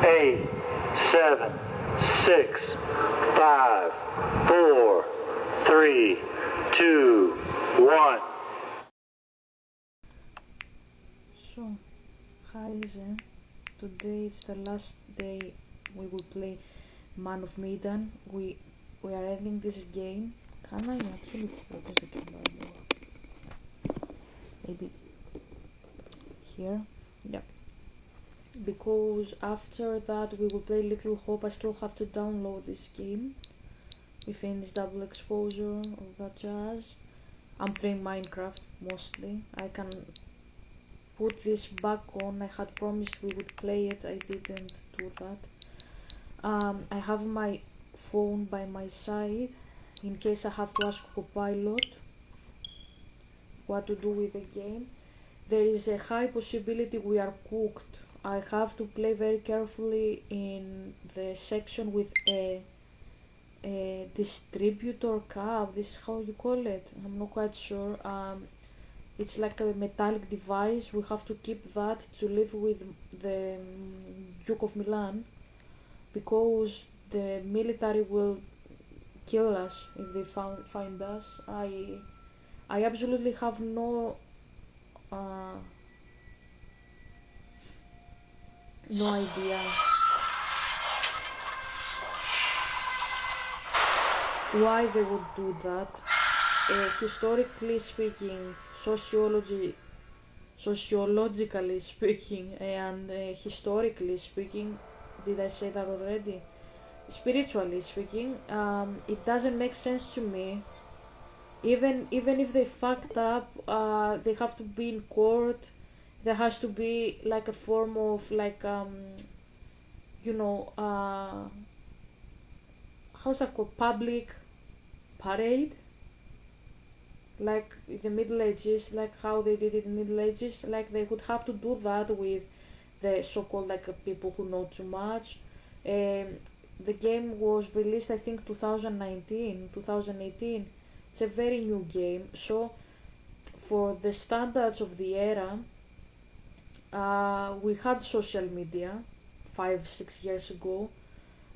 8, 7, 6, 5, 4, 3, 2, 1. So, hi there. Today it's the last day we will play Man of Medan. We are ending this game. Can I actually focus the camera? Maybe here? Yeah. Because after that we will play Little Hope. I still have to download this game. We finished double exposure, all that jazz. I'm playing Minecraft mostly. I can put this back on. I had promised we would play it. I didn't do that. I have my phone by my side in case I have to ask Copilot what to do with the game. There is a high possibility we are cooked. I have to play very carefully in the section with a distributor cap. This is how you call it. I'm not quite sure. It's like a metallic device. We have to keep that to live with the Duke of Milan, because the military will kill us if they find us. I absolutely have no idea why they would do that. Historically speaking, sociologically speaking, and historically speaking, did I say that already? Spiritually speaking, it doesn't make sense to me. Even if they fucked up, they have to be in court. There has to be like a form of like you know how's that called, public parade, like in the Middle Ages, like how they did it in the Middle Ages. Like they would have to do that with the so-called like people who know too much. um, the game was released I think 2019, 2018. It's a very new game, so for the standards of the era, we had social media 5 6 years ago.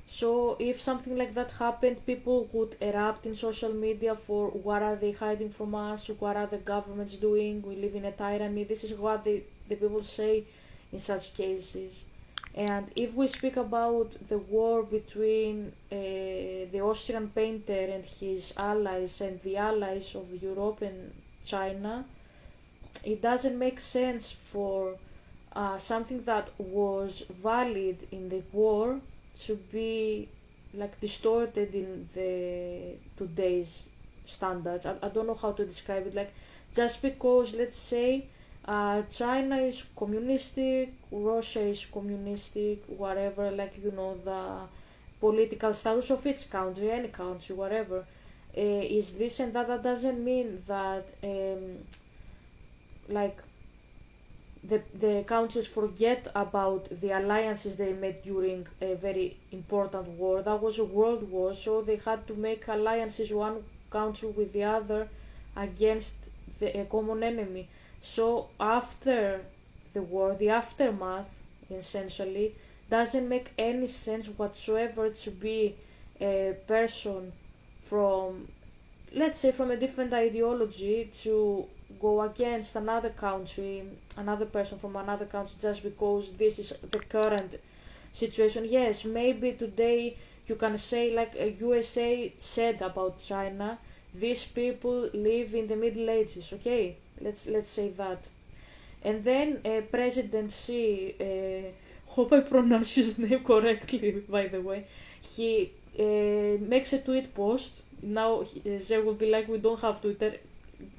So if something like that happened, people would erupt in social media for what are they hiding from us, what are the governments doing, we live in a tyranny. This is what the people say in such cases. And if we speak about the war between the Austrian painter and his allies and the allies of Europe and China, it doesn't make sense for something that was valid in the war to be like distorted in the today's standards. I don't know how to describe it. Like, just because, let's say, China is communistic, Russia is communistic, whatever, like, the political status of each country, any country, whatever, is this and that. That doesn't mean that like the countries forget about the alliances they made during a very important war. That was a world war, so they had to make alliances, one country with the other, against a common enemy. So after the war, the aftermath, essentially, doesn't make any sense whatsoever to be a person from, let's say, from a different ideology to go against another country, another person from another country, just because this is the current situation. Yes, maybe today you can say, like USA said about China, these people live in the Middle Ages. Okay, let's say that. And then President Xi, hope I pronounce his name correctly, by the way, he makes a tweet post. Now there will be like, we don't have Twitter.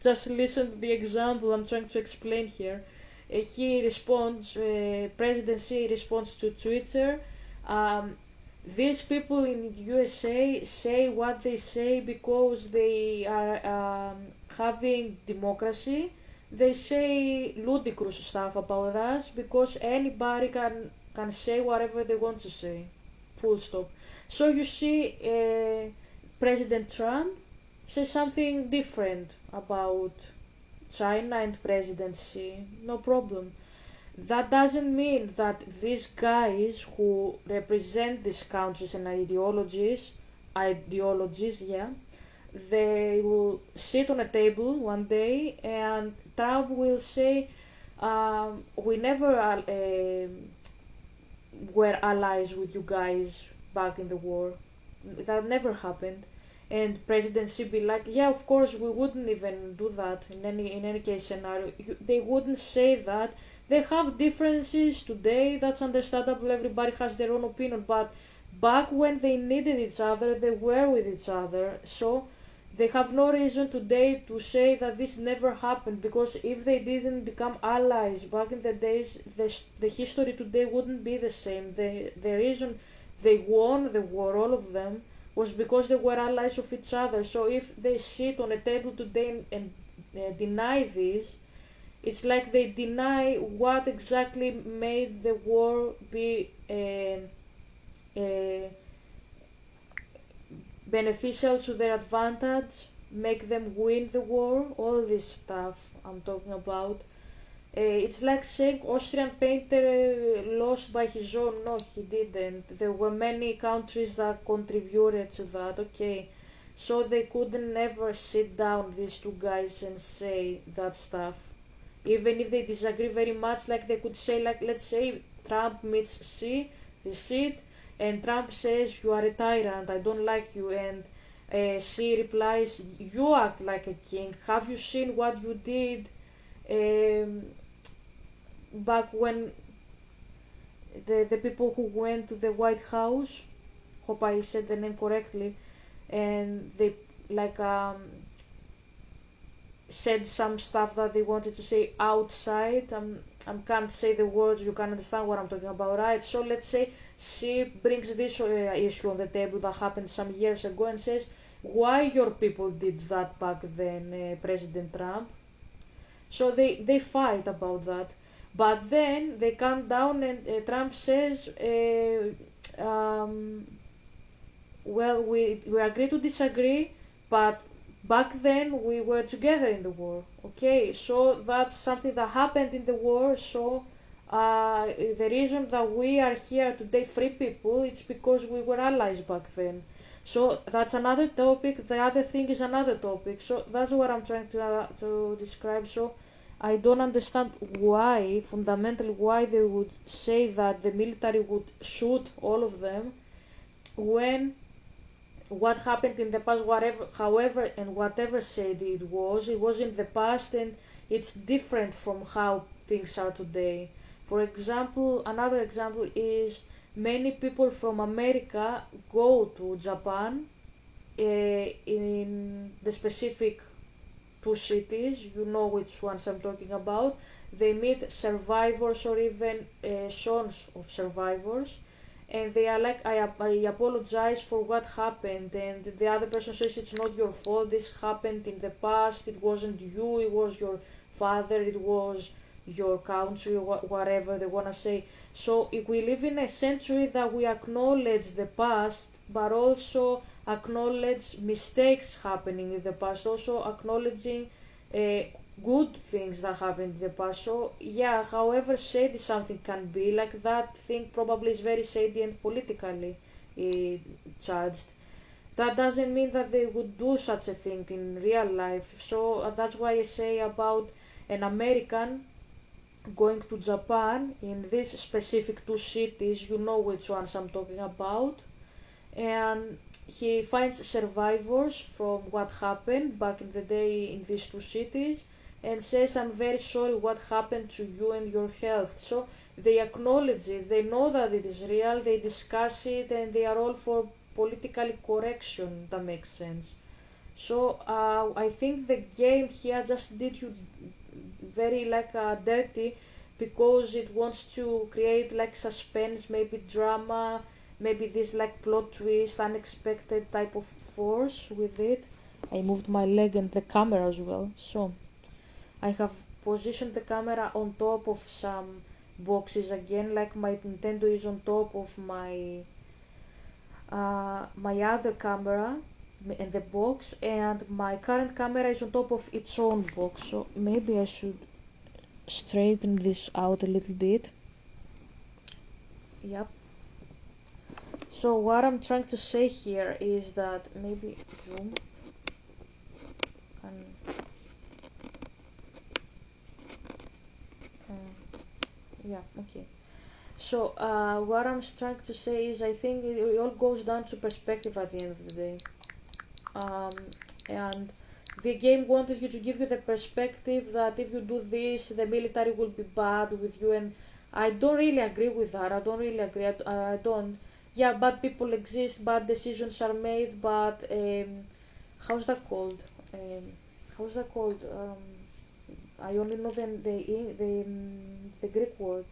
Just listen to the example I'm trying to explain here. He responds, President Xi responds to Twitter. Um, these people in USA say what they say because they are having democracy. They say ludicrous stuff about us because anybody can say whatever they want to say. Full stop. So you see, President Trump says something different about China and presidency. No problem. That doesn't mean that these guys who represent these countries and ideologies, yeah, they will sit on a table one day and Trump will say, we never were allies with you guys back in the war. That never happened. And presidency be like, yeah, of course we wouldn't even do that in any case scenario. They wouldn't say that. They have differences today. That's understandable. Everybody has their own opinion. But back when they needed each other, they were with each other. So they have no reason today to say that this never happened, because if they didn't become allies back in the days, the history today wouldn't be the same. The reason they won the war, all of them, was because they were allies of each other. So if they sit on a table today and deny this, it's like they deny what exactly made the war be uh, beneficial to their advantage, make them win the war, all this stuff I'm talking about. It's like saying Austrian painter lost by his own. No, he didn't. There were many countries that contributed to that. Okay, so they couldn't never sit down, these two guys, and say that stuff. Even if they disagree very much, like they could say, like let's say Trump meets Xi, they sit, and Trump says you are a tyrant, I don't like you, and Xi replies, you act like a king. Have you seen what you did? Um, Back when the people who went to the White House, hope I said the name correctly, and they like said some stuff that they wanted to say outside. I can't say the words, you can understand what I'm talking about, right? So let's say she brings this issue on the table that happened some years ago and says, why your people did that back then, President Trump? So they fight about that. But then they come down and Trump says, well, we agree to disagree, but back then we were together in the war. Okay, so that's something that happened in the war. So the reason that we are here today, free people, it's because we were allies back then. So that's another topic. The other thing is another topic. So that's what I'm trying to describe. So I don't understand why, fundamentally, why they would say that the military would shoot all of them when what happened in the past, whatever, however, and whatever said it was in the past, and it's different from how things are today. For example, another example is many people from America go to Japan in the specific two cities, you know which ones I'm talking about. They meet survivors or even sons of survivors, and they are like, I apologize for what happened, and the other person says it's not your fault, this happened in the past, it wasn't you, it was your father, it was your country, or whatever they want to say. So if we live in a century that we acknowledge the past, but also acknowledge mistakes happening in the past, also acknowledging uh, good things that happened in the past. So yeah, however shady something can be, like that thing probably is very shady and politically uh, charged. That doesn't mean that they would do such a thing in real life. So that's why I say about an American going to Japan in these specific two cities, you know which ones I'm talking about, and he finds survivors from what happened back in the day in these two cities and says, I'm very sorry what happened to you and your health. So they acknowledge it, they know that it is real, they discuss it, and they are all for politically correction. That makes sense. So I think the game here just did you very like dirty, because it wants to create like suspense, maybe drama, maybe this like plot twist, unexpected type of force with it. I moved my leg and the camera as well. So I have positioned the camera on top of some boxes again, like my Nintendo is on top of my other camera in the box, and my current camera is on top of its own box. So maybe I should straighten this out a little bit. Yep. So what I'm trying to say here is that maybe zoom and yeah, okay. So what I'm trying to say is I think it all goes down to perspective at the end of the day. Um, and the game wanted you to give you the perspective that if you do this, the military will be bad with you, and I don't really agree with that. I don't really agree. I don't. Yeah, bad people exist, bad decisions are made, but how's that called? How's that called? I only know the Greek word.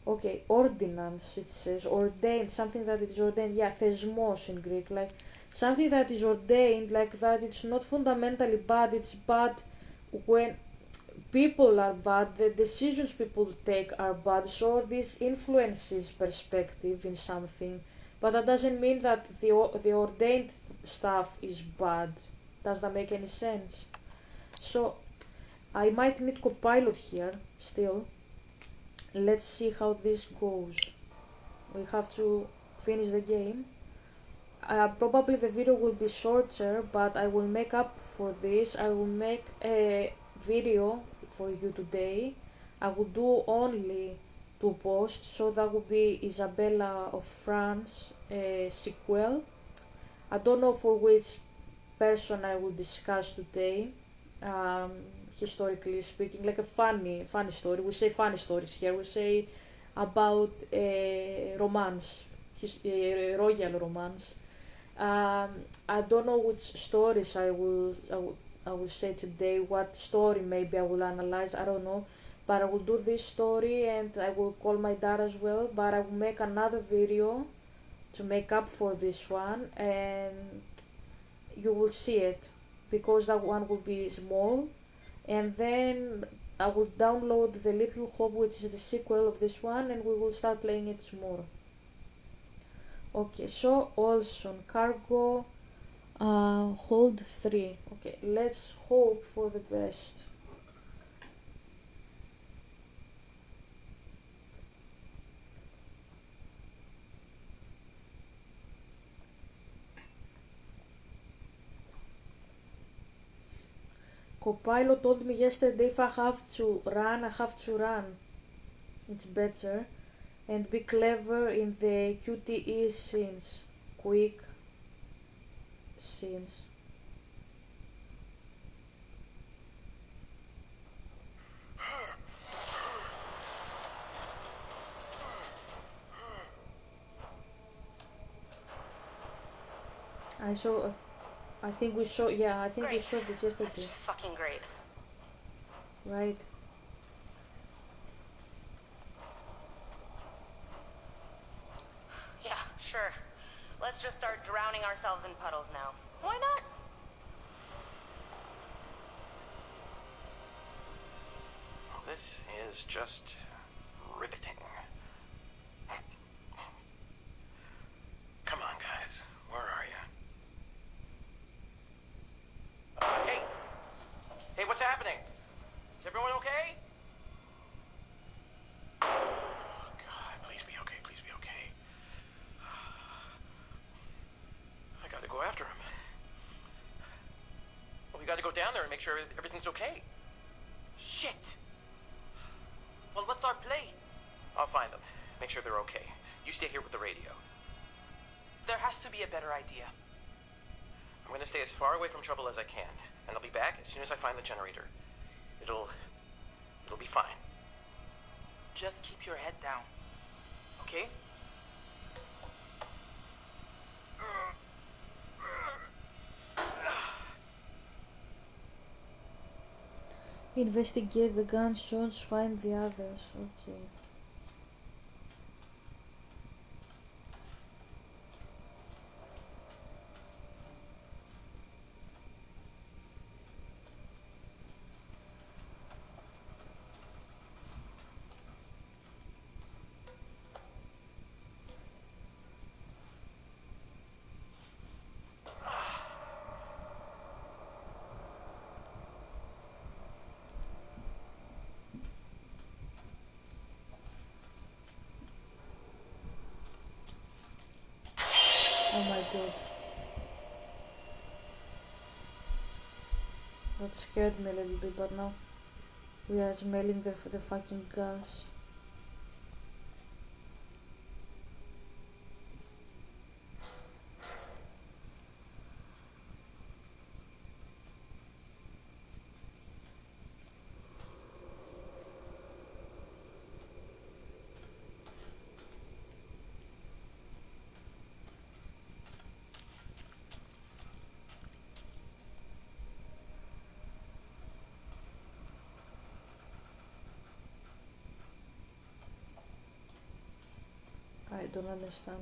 Okay, ordinance, it says, ordained, something that is ordained, yeah, thesmos in Greek, like, something that is ordained, like that, it's not fundamentally bad, it's bad when people are bad, the decisions people take are bad, so this influences perspective in something, but that doesn't mean that the ordained stuff is bad. Does that make any sense? So, I might need Copilot here, still. Let's see how this goes. We have to finish the game. Probably the video will be shorter, but I will make up for this. I will make a video for you today. I will do only 2 posts, so that will be Isabella of France sequel. I don't know for which person I will discuss today. Um, Historically speaking, like a funny story. We say funny stories here. We say about romance, royal romance. I don't know which stories I will say today. What story maybe I will analyze. I don't know, but I will do this story and I will call my dad as well. But I will make another video to make up for this one, and you will see it because that one will be small, and then I will download the Little Hope, which is the sequel of this one, and we will start playing it tomorrow. Okay, so Olson cargo, hold 3. Okay, let's hope for the best. Copilot told me yesterday if I have to run, I have to run. It's better. And be clever in the QTE scenes. Quick scenes. I saw. I think we saw. Yeah, I think we Great. saw this yesterday. That's just fucking great. Right. Yeah, sure. Let's just start drowning ourselves in puddles now. Why not? Well, this is just riveting. Come on, guys. Where are you? Hey! Hey, what's happening? Is everyone okay? God, please be okay. Please be okay. I gotta go after him. Well, we gotta go down there and make sure everything's okay. Shit! Well, what's our play? I'll find them. Make sure they're okay. You stay here with the radio. There has to be a better idea. I'm gonna stay as far away from trouble as I can, and I'll be back as soon as I find the generator. It'll be fine. Just keep your head down, okay? Investigate the gunshots, find the others. Okay. god. That scared me a little bit, but now we are smelling the fucking gas. I don't understand.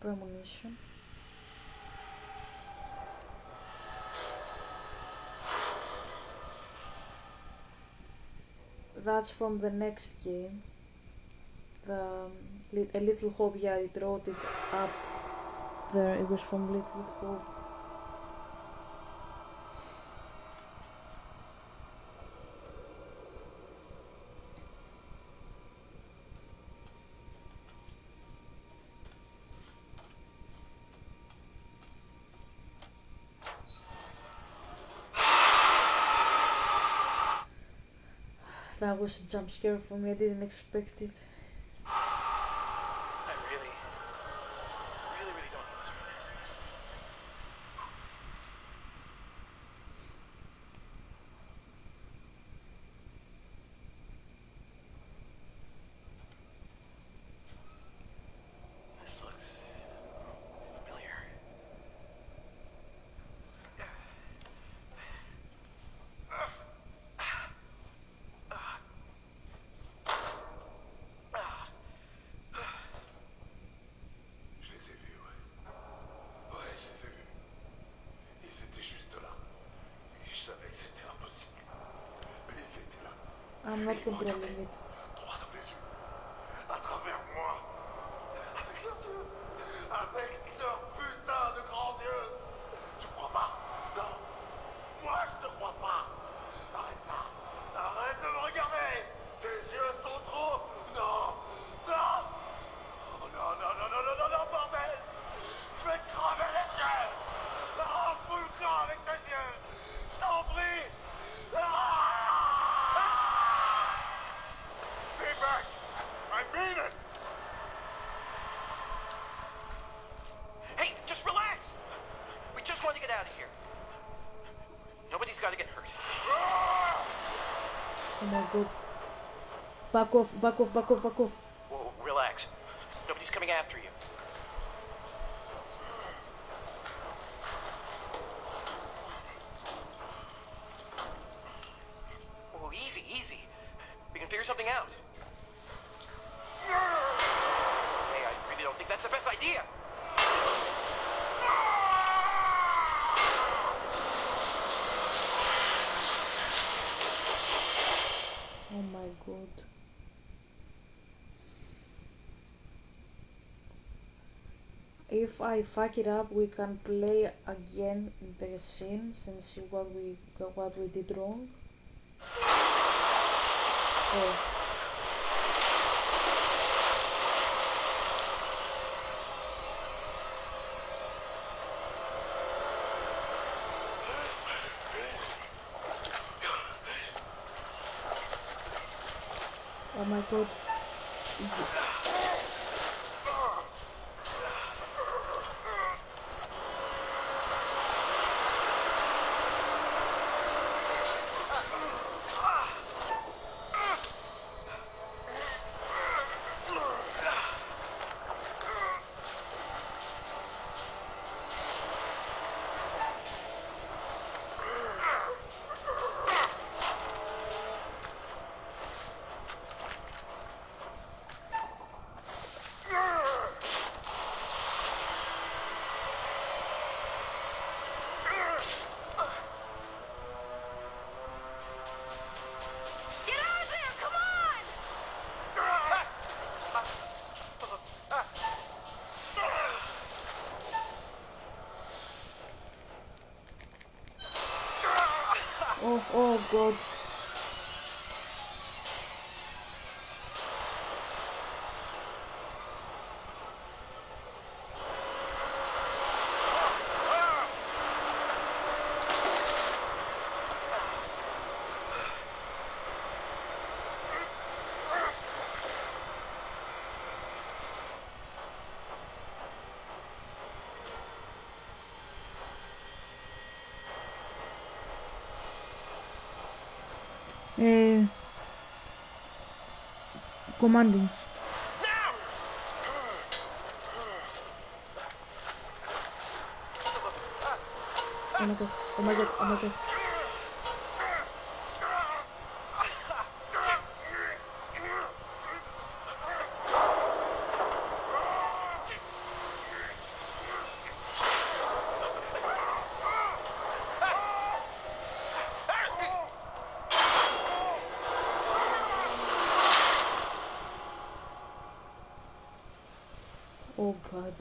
Premonition. That's from the next game. A Little Hope, yeah, it wrote it up there. It was from Little Hope. That was a jump scare for me, I didn't expect it. I really don't know what's right. This looks familiar. Je les ai vus, ouais. Ouais, je les ai vus. Ils étaient juste là. Et je savais que c'était impossible. Mais ils étaient là. I'm not Ils me controlling regardaient it. droit dans les yeux. À travers moi. Avec leurs yeux. Avec leurs putains de grands yeux. Tu crois pas? Non. Moi, je te crois pas. Arrête ça. Arrête de me regarder. Tes yeux sont trop... Non. Non. Oh non, non, non, non, non, non, non, bordel. Je vais te crever les yeux. Fous le camp avec tes yeux. Je t'en prie. Stay back. I mean it. Hey, just relax! We just want to get out of here. Nobody's got to get hurt. Oh my god. Back off, back off, back off, back off. Whoa, relax. Nobody's coming after you. Whoa, easy, easy. We can figure something out. Hey, I really don't think that's the best idea. Oh my god. If I fuck it up, we can play again the scenes and see what we did wrong. Oh. Oh my god. Oh god. Commanding. Oh my god, oh my god, oh my god. Oh god.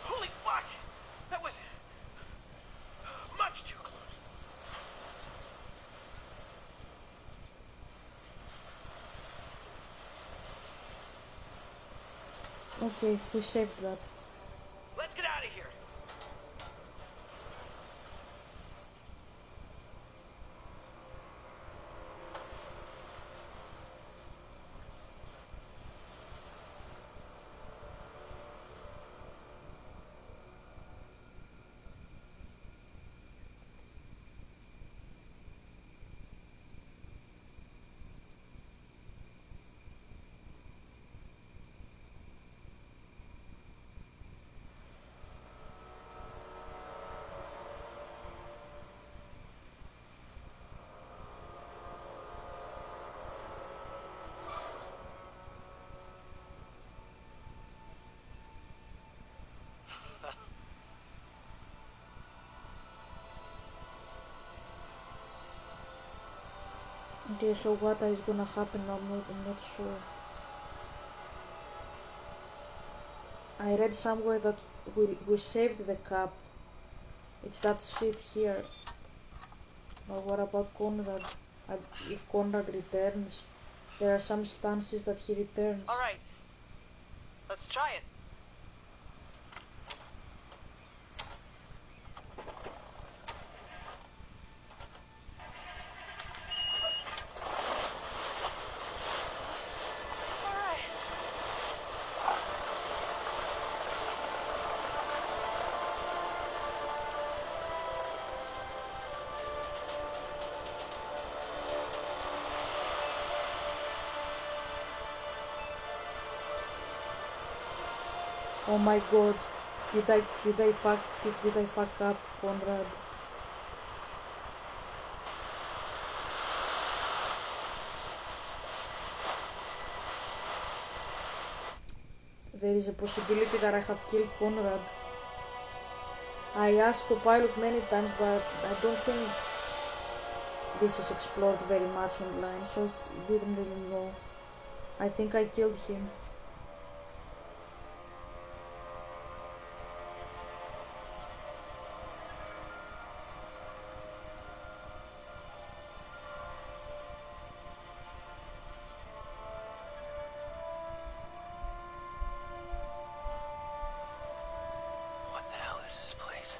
Holy fuck! That was much too close. Okay, we saved that. Let's get out of here. Okay, so what is gonna happen? I'm not sure. I read somewhere that we saved the cup. It's that shit here. But what about Conrad? If Conrad returns, there are some stances that he returns. All right. Let's try it. All right. Oh my god. Did I fuck up Conrad? There is a possibility that I have killed Conrad. I asked Copilot many times, but I don't think this is explored very much online, so he didn't really know. I think I killed him. What the hell is this place?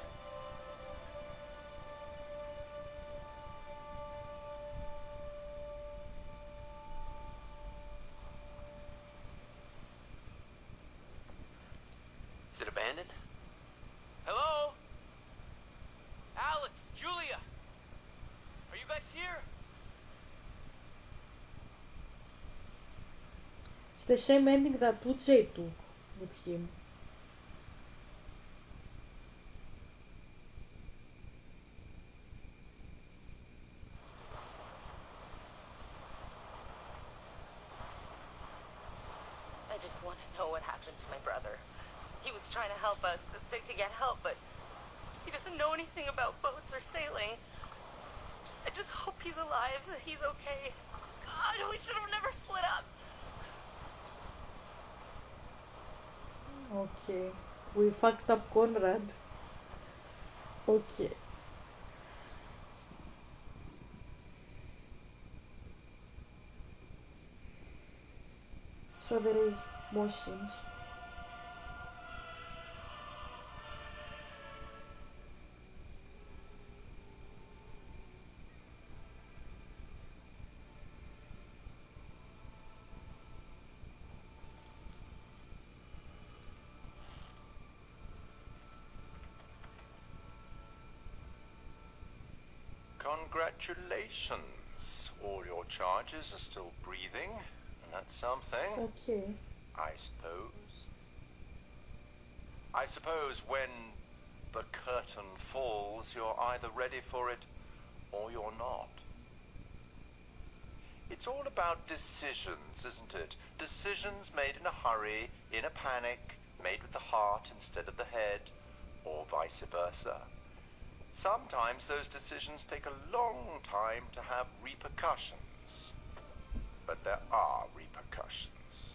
Is it abandoned? Hello? Alex, Julia! Are you guys here? It's the same ending that Uche took with him. I just want to know what happened to my brother. He was trying to help us, to get help, but he doesn't know anything about boats or sailing. I just hope he's alive, that he's okay. God, we should have never split up. Okay. We fucked up Conrad. Okay. So there is more scenes. Congratulations. All your charges are still breathing, and that's something, Okay. I suppose. I suppose when the curtain falls, you're either ready for it or you're not. It's all about decisions, isn't it? Decisions made in a hurry, in a panic, made with the heart instead of the head, or vice versa. Sometimes those decisions take a long time to have repercussions. But there are repercussions.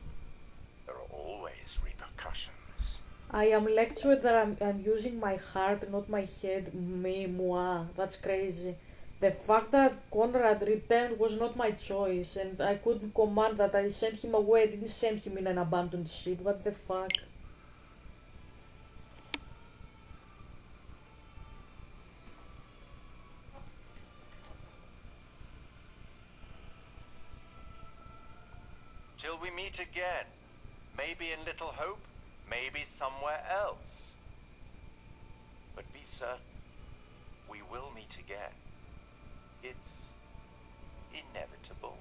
There are always repercussions. I am lectured that I'm using my heart, not my head. Moi. That's crazy. The fact that Conrad returned was not my choice, and I couldn't command that. I sent him away. I didn't send him in an abandoned ship. What the fuck? Till we meet again. Maybe in Little Hope, maybe somewhere else. But be certain, we will meet again. It's inevitable.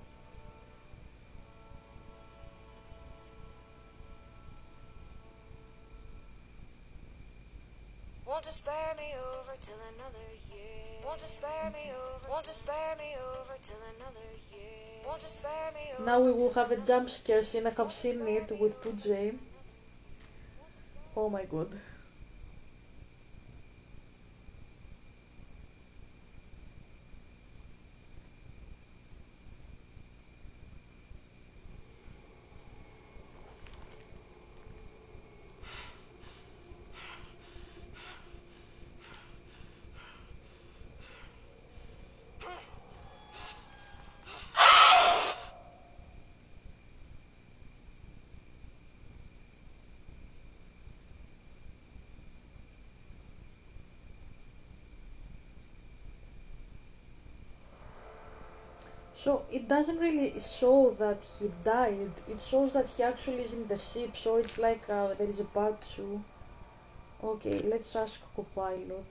Want to spare me over till another year. Want to spare me over. Want to spare me over till another year. Want to spare me over. Now we will have a jump scare scene. I have seen it with 2J. Oh my god. So it doesn't really show that he died. It shows that he actually is in the ship. So it's like there is a part two. Okay, let's ask Copilot.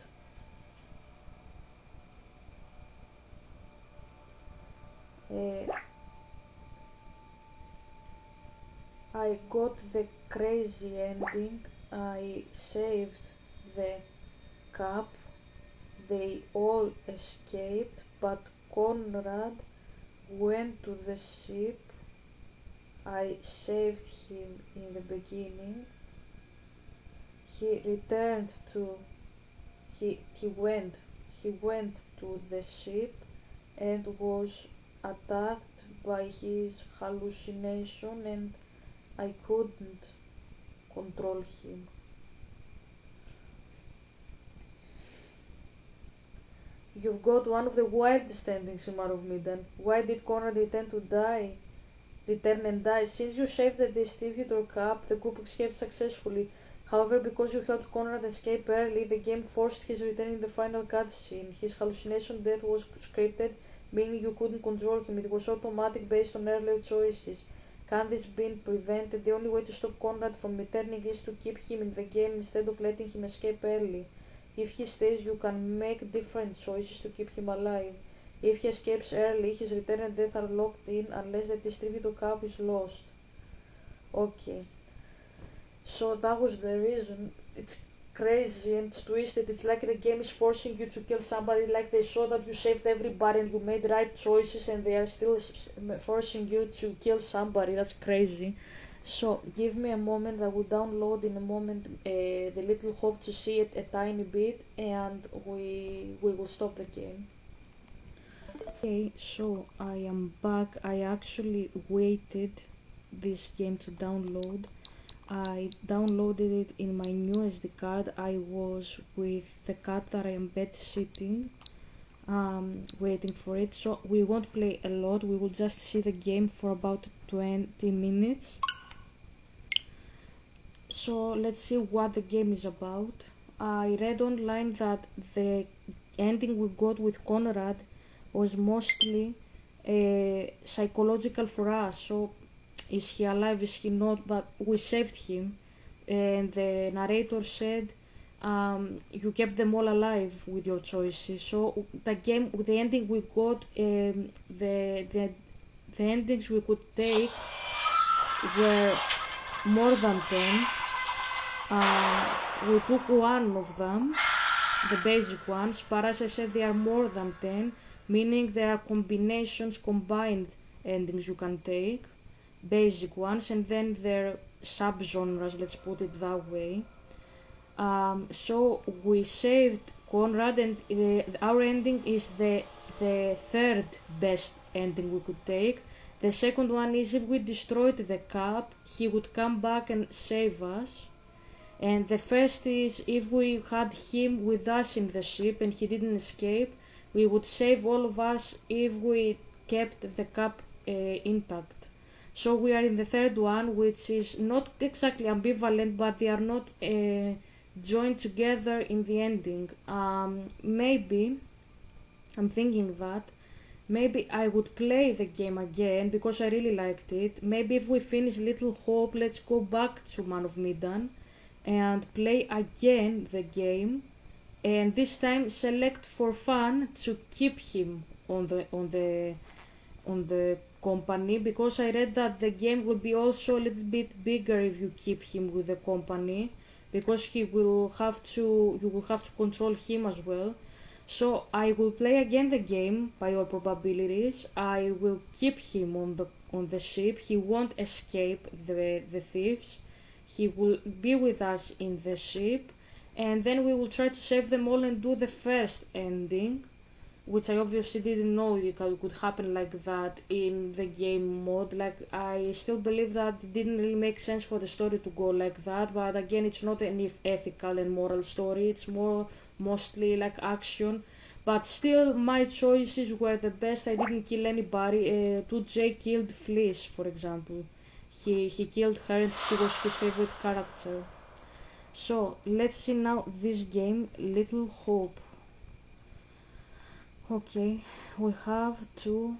Uh, I got the crazy ending. I saved the cup. They all escaped, but Conrad went to the ship. I saved him in the beginning. He returned to he went to the ship and was attacked by his hallucination, and I couldn't control him. You've got one of the wildest endings in Man of Medan. Why did Conrad return and die? Since you saved the distributor cup, the group escaped successfully. However, because you helped Conrad escape early, the game forced his return in the final cutscene. His hallucination death was scripted, meaning you couldn't control him. It was automatic based on earlier choices. Can this be prevented? The only way to stop Conrad from returning is to keep him in the game instead of letting him escape early. If he stays, you can make different choices to keep him alive. If he escapes early, his return and death are locked in unless the distributor cup is lost. Okay. So that was the reason. It's crazy and twisted. It's like the game is forcing you to kill somebody, like they saw that you saved everybody and you made right choices, and they are still forcing you to kill somebody. That's crazy. So give me a moment. I will download in a moment the Little Hope to see it a tiny bit, and we will stop the game. Okay, so I am back. I actually waited this game to download. I downloaded it in my new SD card. I was with the cat that I am bed sitting, waiting for it. So we won't play a lot. We will just see the game for about 20 minutes. So let's see what the game is about. I read online that the ending we got with Conrad was mostly psychological for us. So is he alive, is he not? But we saved him, and the narrator said you kept them all alive with your choices. So the game, the ending we got, the endings we could take were more than 10. We took one of them, the basic ones, but as I said, there are more than 10, meaning there are combinations, combined endings you can take, basic ones, and then there are subgenres, let's put it that way. So we saved Conrad, and our ending is the third best ending we could take. The second one is if we destroyed the cap, he would come back and save us. And the first is if we had him with us in the ship and he didn't escape, we would save all of us if we kept the cap intact. So we are in the third one, which is not exactly ambivalent, but they are not joined together in the ending. Maybe, I'm thinking that, maybe I would play the game again because I really liked it. Maybe if we finish Little Hope, let's go back to Man of Medan and play again the game, and this time select for fun to keep him on the company, because I read that the game will be also a little bit bigger if you keep him with the company, because you will have to control him as well. So I will play again the game by all probabilities. I will keep him on the ship. He won't escape the thieves. He will be with us in the ship, and then we will try to save them all and do the first ending, which I obviously didn't know it could happen like that in the game mode. Like, I still believe that it didn't really make sense for the story to go like that, but again, it's not an ethical and moral story, it's mostly like action. But still, my choices were the best. I didn't kill anybody. 2J killed Fleece, for example. He killed her and he was his favorite character. So, let's see now this game, Little Hope. Okay, we have to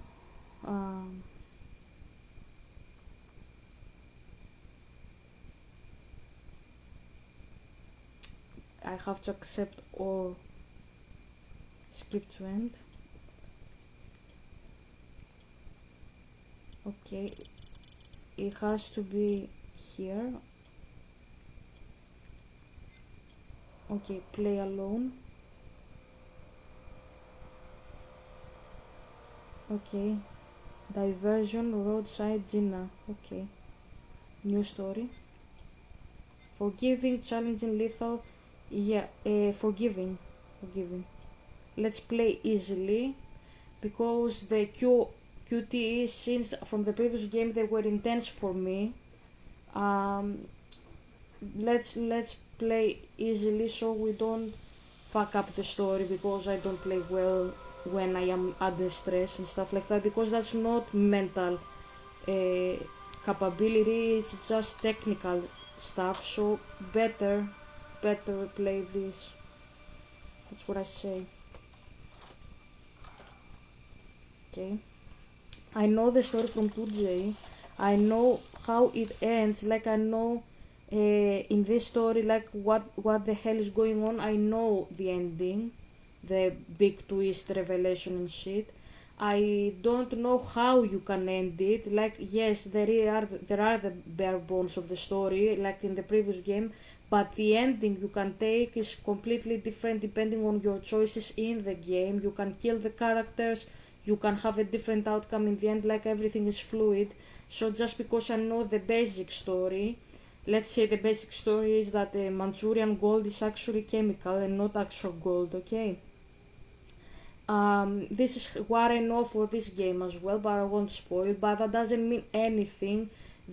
I have to accept or skip to end. Okay, it has to be here. Okay, play alone. Okay, diversion, roadside, Gina. Okay, new story. Forgiving, challenging, lethal. Yeah, forgiving. Let's play easily, because the QTE, since from the previous game they were intense for me. Let's play easily so we don't fuck up the story, because I don't play well when I am under stress and stuff like that, because that's not mental uh, capability, it's just technical stuff. So better play this. That's what I say. Okay, I know the story from 2J. I know how it ends. Like, I know in this story, like, what the hell is going on. I know the ending, the big twist, revelation and shit. I don't know how you can end it. Like, yes, there are the bare bones of the story, like in the previous game, but the ending you can take is completely different depending on your choices in the game. You can kill the characters, you can have a different outcome in the end. Like, everything is fluid. So just because I know the basic story, let's say the basic story is that the Manchurian gold is actually chemical and not actual gold, okay? This is what I know for this game as well, but I won't spoil. But that doesn't mean anything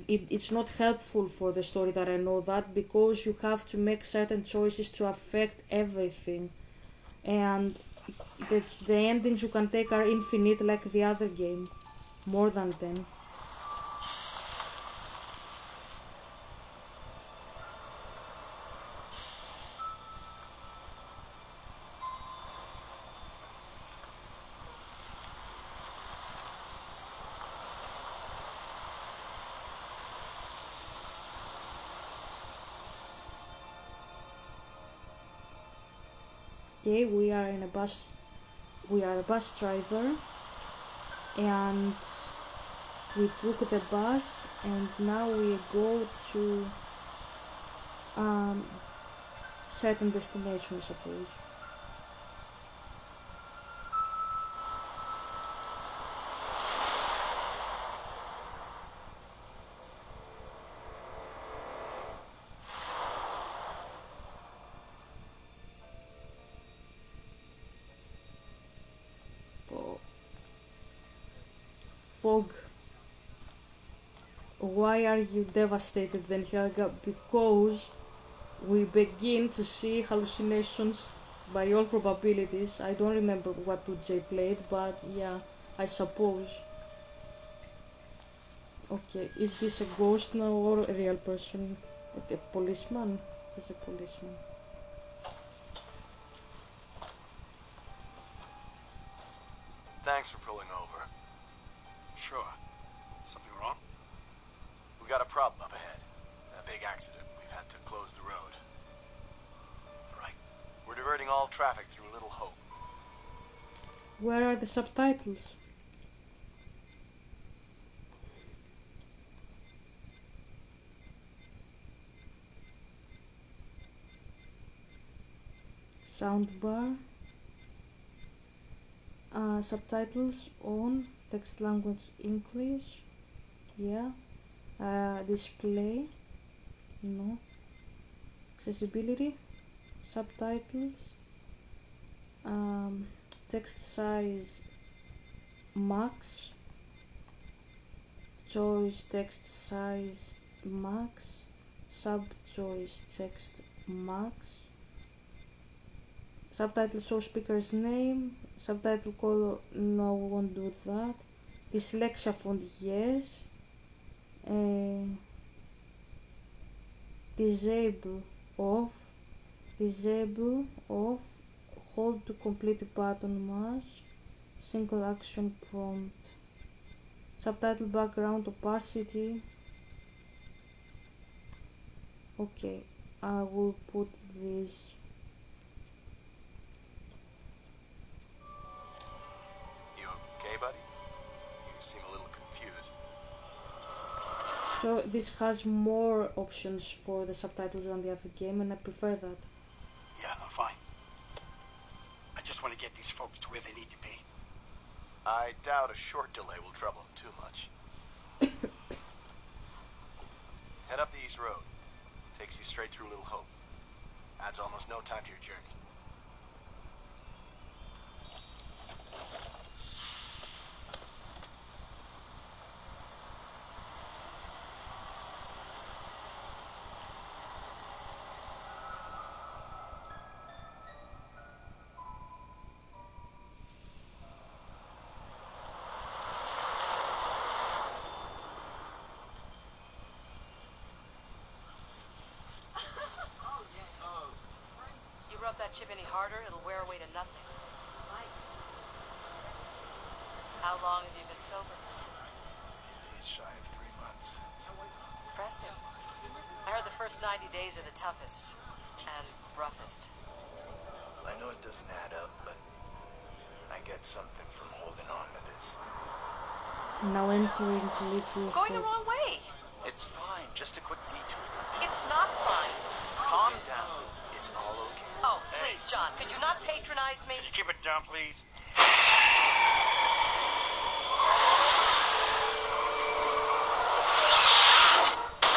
it's not helpful for the story that I know that, because you have to make certain choices to affect everything, and the endings you can take are infinite like the other game, more than 10. Okay, we are a bus driver, and we took the bus, and now we go to certain destination, I suppose. Fog. Why are you devastated then, Helga? Because we begin to see hallucinations by all probabilities. I don't remember what Jay played, but yeah, I suppose. Okay, is this a ghost now or a real person? A policeman? There's a policeman. Thanks for pulling over. Sure. Something wrong? We got a problem up ahead. A big accident. We've had to close the road. Right. We're diverting all traffic through Little Hope. Where are the subtitles? Soundbar. Subtitles on. Text language English. Yeah. Display. No. Accessibility. Subtitles. Text size max. Choice text size max. Sub choice text max. Subtitle show speaker's name. Subtitle color, no, we won't do that. Dyslexia font, yes. Disable off. Disable off. Hold to complete button mash. Single action prompt. Subtitle background opacity. Okay, I will put this. You okay, buddy? You seem a little confused. So this has more options for the subtitles than the other game, and I prefer that. Yeah, I'm fine. I just want to get these folks to where they need to be. I doubt a short delay will trouble him too much. Head up the East Road. Takes you straight through Little Hope. Adds almost no time to your journey. You rub that chip any harder, it'll wear away to nothing. How long have you been sober? He's shy of 3 months. Impressive. I heard the first 90 days are the toughest and roughest. I know it doesn't add up, but I get something from holding on to this. Now entering Little Going the Hope. wrong way. It's fine, just a quick detour. It's not fine. Calm down. It's all okay. Oh, please, John, could you not patronize me? Can you keep it down, please?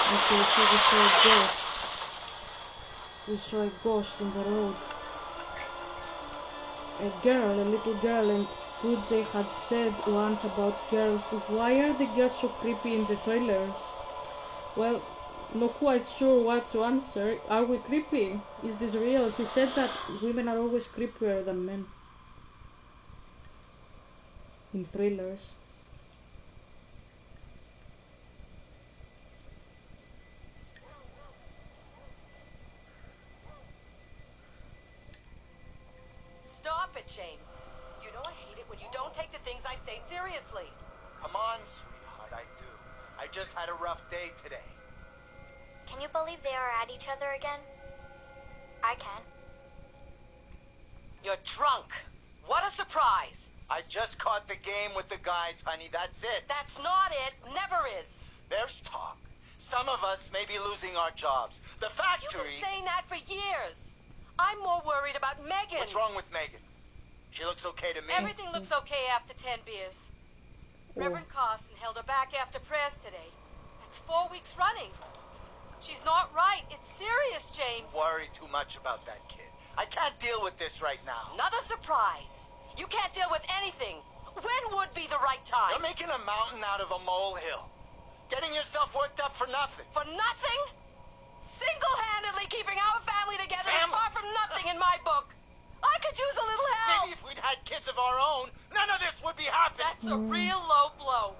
Okay, so we saw a ghost. We saw a ghost in the road. A girl, a little girl, and J had said once about girls, why are the girls so creepy in the trailers? Well, not quite sure what to answer. Are we creepy? Is this real? He said that women are always creepier than men in thrillers. Stop it, James. You know I hate it when you don't take the things I say seriously. Come on, sweetheart, I do. I just had a rough day today. Can you believe they are at each other again? I can. You're drunk. What a surprise. I just caught the game with the guys, honey. That's it. That's not it. Never is. There's talk. Some of us may be losing our jobs. The You've factory... been saying that for years. I'm more worried about Megan. What's wrong with Megan? She looks okay to me. Everything looks okay after 10 beers. Reverend Carson held her back after prayers today. That's 4 weeks running. She's not right. It's serious, James. Worry too much about that kid. I can't deal with this right now. Another surprise. You can't deal with anything. When would be the right time? You're making a mountain out of a molehill. Getting yourself worked up for nothing. For nothing? Single-handedly keeping our family together is Sam! far from nothing in my book. I could use a little help. Maybe if we'd had kids of our own, none of this would be happening. That's a real low blow.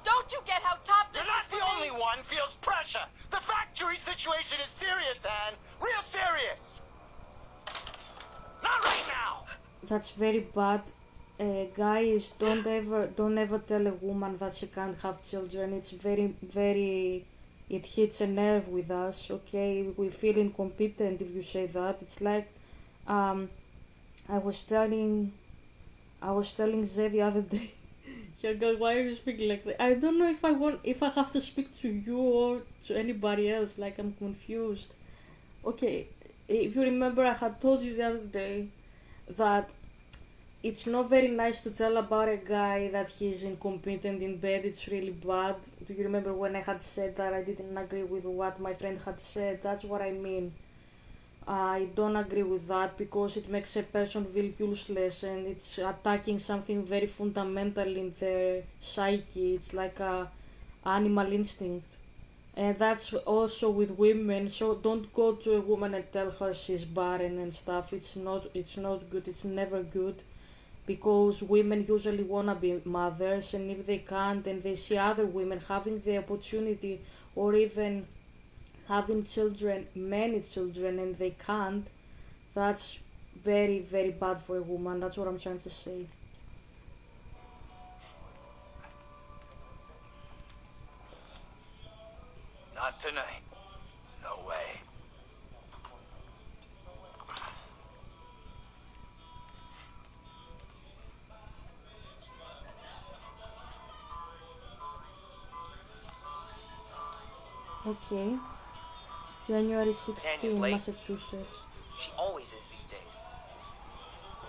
Don't you get how tough this You're not is for the me? only one feels pressure. The factory situation is serious, Anne. Real serious. Not right now. That's very bad. Guys, don't ever tell a woman that she can't have children. It's very, it hits a nerve with us. Okay, we feel incompetent if you say that. It's like, I was telling Zay the other day. She goes, "Why are you speaking like that?" I don't know if I have to speak to you or to anybody else. Like, I'm confused. Okay, if you remember, I had told you the other day that it's not very nice to tell about a guy that he's incompetent in bed. It's really bad. Do you remember when I had said that I didn't agree with what my friend had said? That's what I mean. I don't agree with that because it makes a person feel useless and it's attacking something very fundamental in their psyche. It's like a animal instinct. And that's also with women. So don't go to a woman and tell her she's barren and stuff. It's not good. It's never good. Because women usually wanna be mothers, and if they can't and they see other women having the opportunity or even having children, many children, and they can't, that's very, very bad for a woman. That's what I'm trying to say. Not tonight. No way. Okay. January Tanya's 16, late. Massachusetts. She always is these days.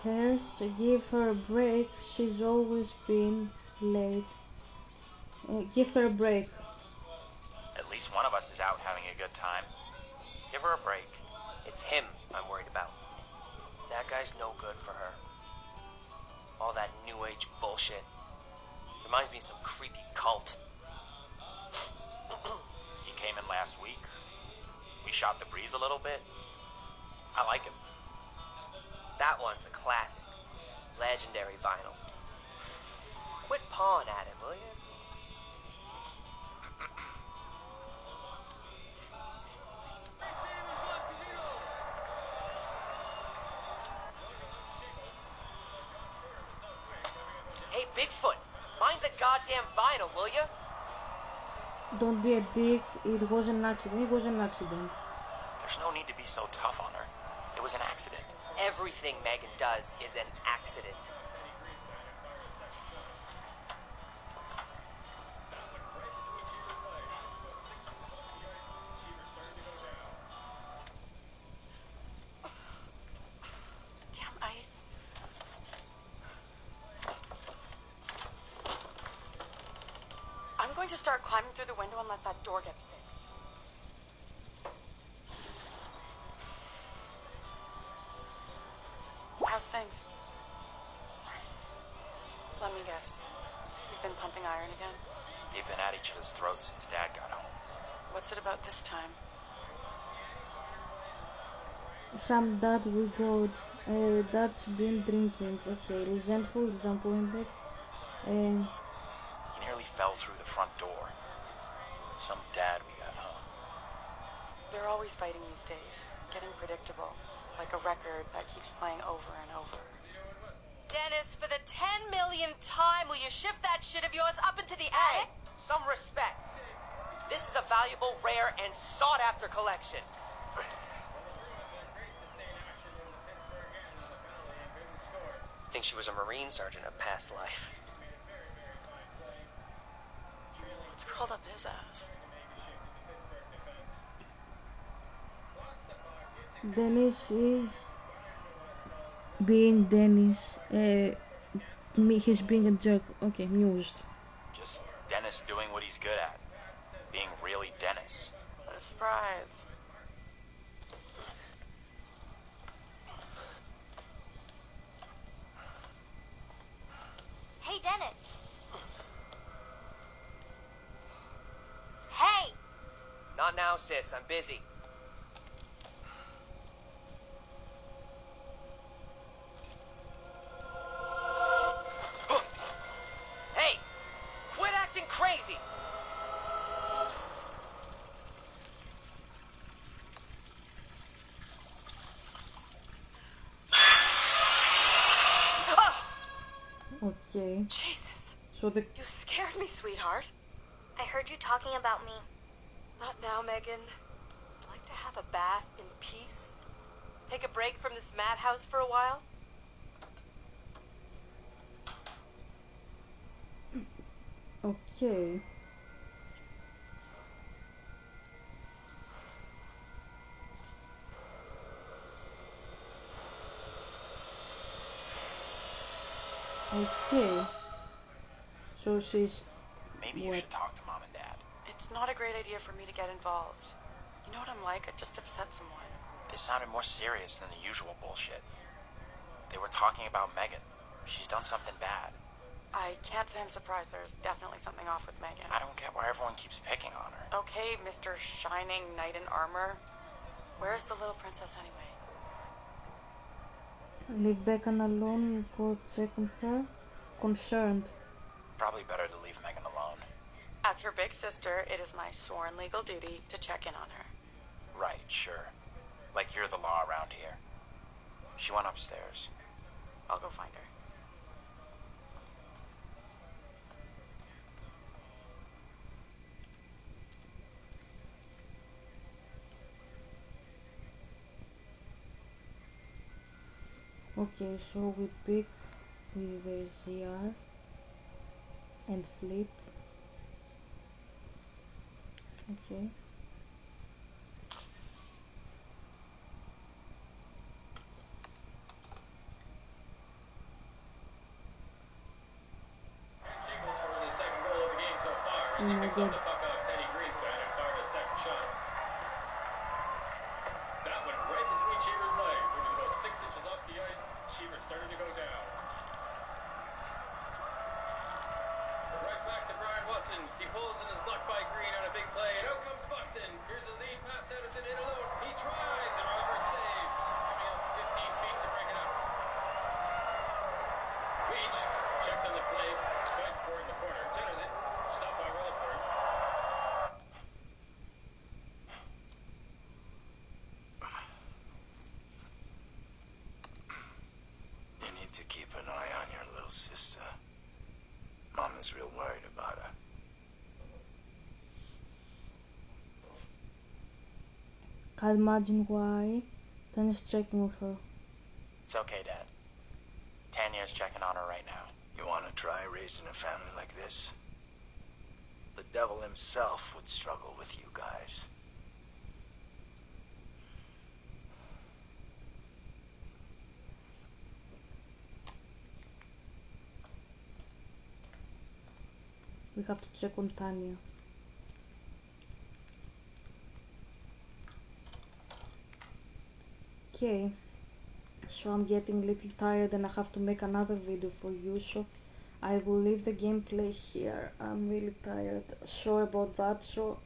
Tess, give her a break. She's always been late. Give her a break. At least one of us is out having a good time. Give her a break. It's him I'm worried about. That guy's no good for her. All that new age bullshit. Reminds me of some creepy cult. He came in last week. We shot the breeze a little bit. I like him. That one's a classic. Legendary vinyl. Quit pawing at him, will you? Hey, Bigfoot, mind the goddamn vinyl, will you? Don't be a dick. It was an accident. It was an accident. There's no need to be so tough on her. It was an accident. Everything Megan does is an accident. Damn ice. I'm going to start climbing through the window unless that door gets fixed. How's things? Let me guess. He's been pumping iron again? They've been at each other's throats since Dad got home. What's it about this time? Some dad we got. Dad's been drinking. Okay, resentful, disappointed. Um, He nearly fell through the front door. Some dad we got, huh? They're always fighting these days. Getting predictable. Like a record that keeps playing over and over. Dennis, for the 10 millionth time, will you ship that shit of yours up into the Hey, attic? some respect. This is a valuable, rare, and sought-after collection. I think she was a Marine sergeant in a past life. What's curled up his ass? Dennis is being Dennis. He's being a jerk. Okay, mused. Just Dennis doing what he's good at. Being really Dennis. What a surprise. Hey, Dennis. Hey! Not now, sis. I'm busy. Hey! Quit acting crazy! Okay. Jesus. So the You scared me, sweetheart. I heard you talking about me. Not now, Megan. I'd like to have a bath in peace. Take a break from this madhouse for a while? okay. Okay. So she's Maybe you what? should talk to Mom and Dad. It's not a great idea for me to get involved. You know what I'm like? I'd just upset someone. This sounded more serious than the usual bullshit. They were talking about Megan. She's done something bad. I can't say I'm surprised. There's definitely something off with Megan. I don't get why everyone keeps picking on her. Okay, Mr. Shining Knight in Armor. Where's the little princess anyway? Leave Becca alone. Go check on her. Concerned. Probably better to leave Megan alone. As her big sister, it is my sworn legal duty to check in on her. Right, sure. Like you're the law around here. She went upstairs. I'll go find her. Okay, so we pick with the ZR and flip. Okay. Oh my god. He pulls and is blocked by Green on a big play, and out comes Buxton. Here's a lead pass, Anderson in alone. He tries, and Robert saves. Coming up 15 feet to break it up. Leach checked on the play, fights for it in the corner, centers it, stopped by Rutherford. You need to keep an eye on your little sister. Mom is real worried about her. Can't imagine why. Dennis checking with her. It's okay, Dad. Tanya's checking on her right now. You want to try raising a family like this? The devil himself would struggle with you guys. We have to check on Tanya. Okay. So I'm getting a little tired and I have to make another video for you, so I will leave the gameplay here. I'm really tired. Sorry about that. So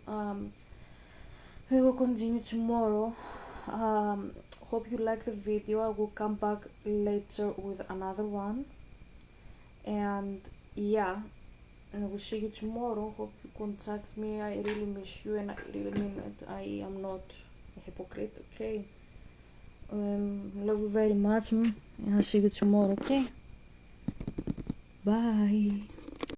I will continue tomorrow. Hope you like the video. I will come back later with another one. And yeah, and I will see you tomorrow. Hope you contact me. I really miss you and I really mean it. I am not a hypocrite, okay? Love you very much, and I'll see you tomorrow, okay? Bye.